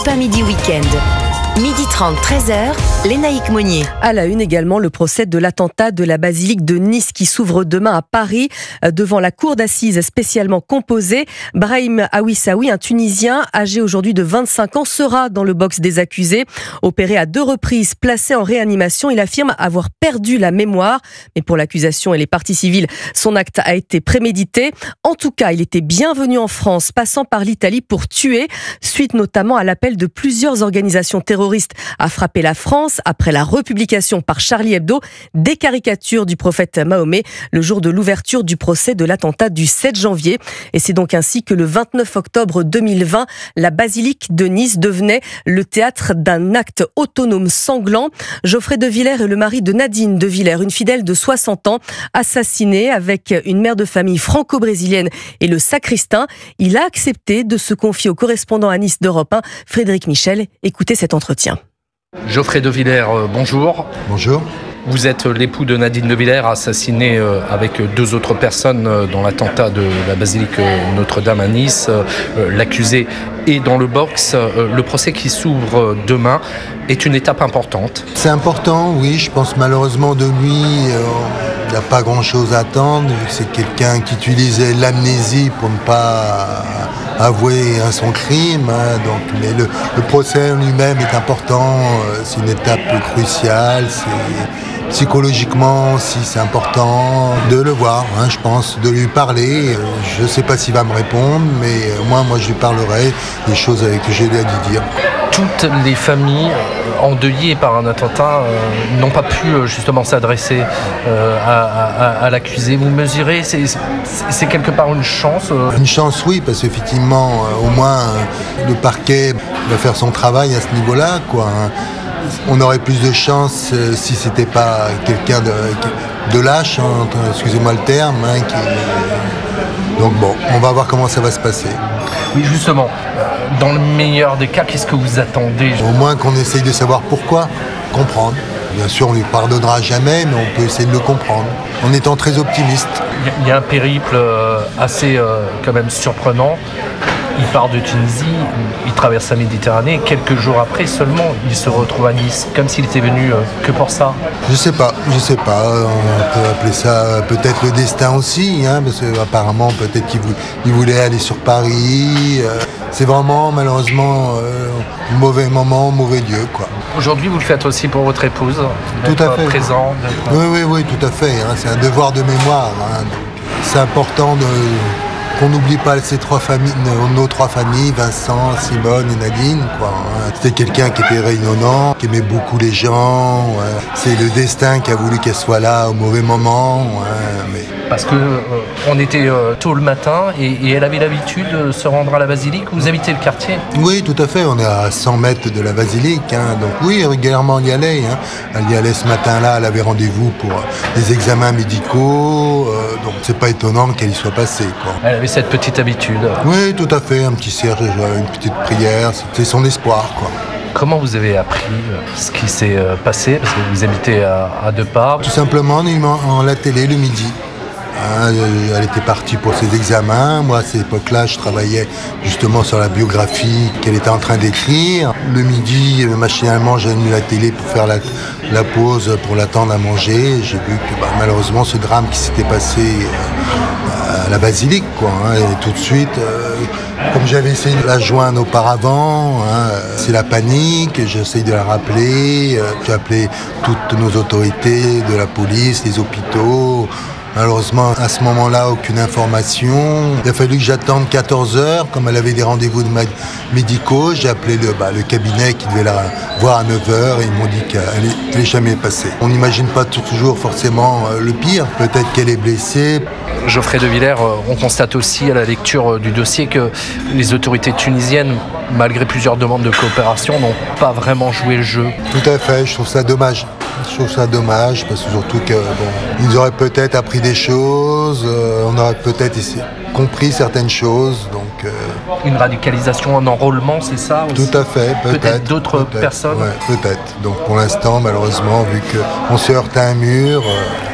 TF1 Midi Week-end. 12h30, 13h, Lénaïque Monnier. À la une également, le procès de l'attentat de la basilique de Nice qui s'ouvre demain à Paris devant la cour d'assises spécialement composée. Brahim Awissaoui, un Tunisien âgé aujourd'hui de 25 ans, sera dans le box des accusés. Opéré à 2 reprises, placé en réanimation, il affirme avoir perdu la mémoire. Mais pour l'accusation et les parties civiles, son acte a été prémédité. En tout cas, il était bienvenu en France, passant par l'Italie pour tuer, suite notamment à l'appel de plusieurs organisations terroristes a frappé la France après la republication par Charlie Hebdo des caricatures du prophète Mahomet le jour de l'ouverture du procès de l'attentat du 7 janvier. Et c'est donc ainsi que le 29 octobre 2020, la basilique de Nice devenait le théâtre d'un acte autonome sanglant. Geoffrey de Villers est le mari de Nadine de Villers, une fidèle de 60 ans, assassinée avec une mère de famille franco-brésilienne et le sacristain. Il a accepté de se confier au correspondant à Nice d'Europe 1, Frédéric Michel. Écoutez cet entretien. Geoffrey de Villers, bonjour. Bonjour. Vous êtes l'époux de Nadine de Villers, assassiné avec 2 autres personnes dans l'attentat de la basilique Notre-Dame à Nice. L'accusé est dans le box. Le procès qui s'ouvre demain est une étape importante. C'est important, oui. Je pense malheureusement de lui, il n'y a pas grand-chose à attendre. C'est quelqu'un qui utilisait l'amnésie pour ne pas avouer son crime. Mais le procès en lui-même est important. C'est une étape cruciale. Psychologiquement aussi, c'est important de le voir, je pense, de lui parler. Je ne sais pas s'il va me répondre, mais moi je lui parlerai des choses que j'ai à lui dire. Toutes les familles endeuillées par un attentat n'ont pas pu justement s'adresser à l'accusé. Vous mesurez, c'est quelque part une chance Une chance, oui, parce qu'effectivement, au moins, le parquet va faire son travail à ce niveau-là, quoi. On aurait plus de chance si c'était pas quelqu'un de lâche, excusez-moi le terme. Donc bon, on va voir comment ça va se passer. Oui, justement, dans le meilleur des cas, qu'est-ce que vous attendez ? Au moins qu'on essaye de savoir pourquoi, comprendre. Bien sûr, on ne lui pardonnera jamais, mais on peut essayer de le comprendre, en étant très optimiste. Il y a un périple assez quand même surprenant. Il part de Tunisie, il traverse la Méditerranée, quelques jours après seulement, il se retrouve à Nice, comme s'il était venu que pour ça. Je sais pas, on peut appeler ça peut-être le destin aussi, parce qu'apparemment peut-être qu'il voulait aller sur Paris. C'est vraiment malheureusement mauvais moment, mauvais lieu, quoi. Aujourd'hui, vous le faites aussi pour votre épouse, tout à fait. Présent. Oui, tout à fait. C'est un devoir de mémoire. C'est important qu'on n'oublie pas nos 3 familles, Vincent, Simone et Nadine, quoi. C'était quelqu'un qui était rayonnant, qui aimait beaucoup les gens. C'est le destin qui a voulu qu'elle soit là au mauvais moment. Parce qu'on était tôt le matin et elle avait l'habitude de se rendre à la basilique. Vous habitez le quartier ? Oui, tout à fait. On est à 100 mètres de la basilique. Donc oui, régulièrement on y allait. Elle y allait ce matin-là. Elle avait rendez-vous pour des examens médicaux. Donc c'est pas étonnant qu'elle y soit passée, quoi. Elle avait cette petite habitude. Oui, tout à fait. Un petit cierge, une petite prière. C'est son espoir, quoi. Comment vous avez appris ce qui s'est passé ? Parce que vous habitez à 2 pas. Tout simplement en la télé le midi. Elle était partie pour ses examens. Moi, à cette époque-là, je travaillais justement sur la biographie qu'elle était en train d'écrire. Le midi, machinalement, j'ai allumé la télé pour faire la pause, pour l'attendre à manger. J'ai vu que malheureusement, ce drame qui s'était passé à la basilique, quoi. Et tout de suite, comme j'avais essayé de la joindre auparavant, c'est la panique. J'essaye de la rappeler. J'ai appelé toutes nos autorités, de la police, les hôpitaux. Malheureusement, à ce moment-là, aucune information. Il a fallu que j'attende 14h. Comme elle avait des rendez-vous médicaux, j'ai appelé le cabinet qui devait la voir à 9h et ils m'ont dit qu'elle n'est jamais passée. On n'imagine pas toujours forcément le pire. Peut-être qu'elle est blessée. Geoffrey de Villers, on constate aussi à la lecture du dossier que les autorités tunisiennes, malgré plusieurs demandes de coopération, n'ont pas vraiment joué le jeu. Tout à fait, je trouve ça dommage. Parce que surtout ils auraient peut-être appris des choses, on aurait peut-être compris certaines choses. Donc, une radicalisation, un enrôlement, c'est ça aussi ? Tout à fait, peut-être d'autres personnes ? Ouais, peut-être. Donc pour l'instant, malheureusement, vu qu'on se heurte à un mur,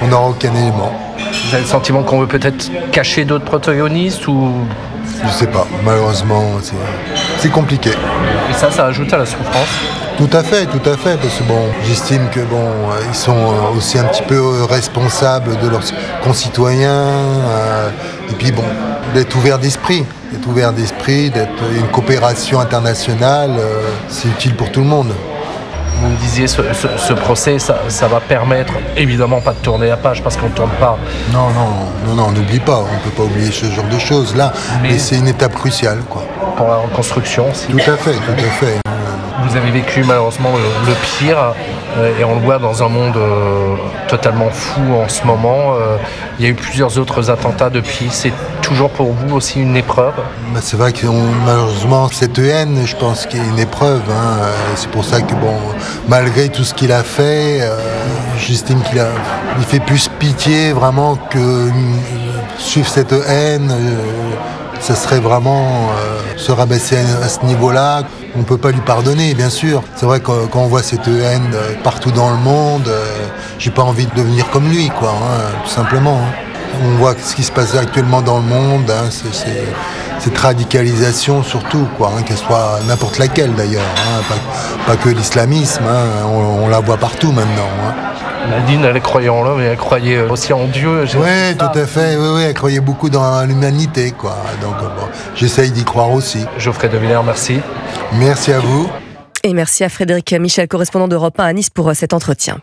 on n'aura aucun élément. Vous avez le sentiment qu'on veut peut-être cacher d'autres protagonistes ou... Je sais pas, malheureusement, c'est compliqué. Et ça ajoute à la souffrance. Tout à fait, parce que bon, j'estime que bon, ils sont aussi un petit peu responsables de leurs concitoyens, et puis bon, d'être ouvert d'esprit, d'être une coopération internationale, c'est utile pour tout le monde. Vous me disiez, ce procès, ça va permettre, évidemment pas de tourner la page, parce qu'on ne tourne pas. Non, on n'oublie pas, on ne peut pas oublier ce genre de choses là, mais c'est une étape cruciale, quoi. Pour la reconstruction aussi. Tout à fait. Vous avez vécu malheureusement le pire, et on le voit dans un monde totalement fou en ce moment. Il y a eu plusieurs autres attentats depuis. C'est toujours pour vous aussi une épreuve? C'est vrai que malheureusement cette haine, je pense qu'il y a une épreuve. C'est pour ça que bon, malgré tout ce qu'il a fait, j'estime il fait plus pitié vraiment que suivre cette haine. Ça serait vraiment se rabaisser à ce niveau-là. On ne peut pas lui pardonner, bien sûr. C'est vrai que quand on voit cette haine partout dans le monde, j'ai pas envie de devenir comme lui, quoi, tout simplement. On voit ce qui se passe actuellement dans le monde, cette radicalisation surtout, quoi, qu'elle soit n'importe laquelle d'ailleurs, pas que l'islamisme, on la voit partout maintenant. Nadine, elle croyait en l'homme et elle croyait aussi en Dieu. Oui, tout à fait. Oui, elle croyait beaucoup dans l'humanité, quoi. Donc, bon, j'essaye d'y croire aussi. Geoffrey de Villers, merci. Merci à vous. Et merci à Frédéric Michel, correspondant d'Europe 1 à Nice, pour cet entretien.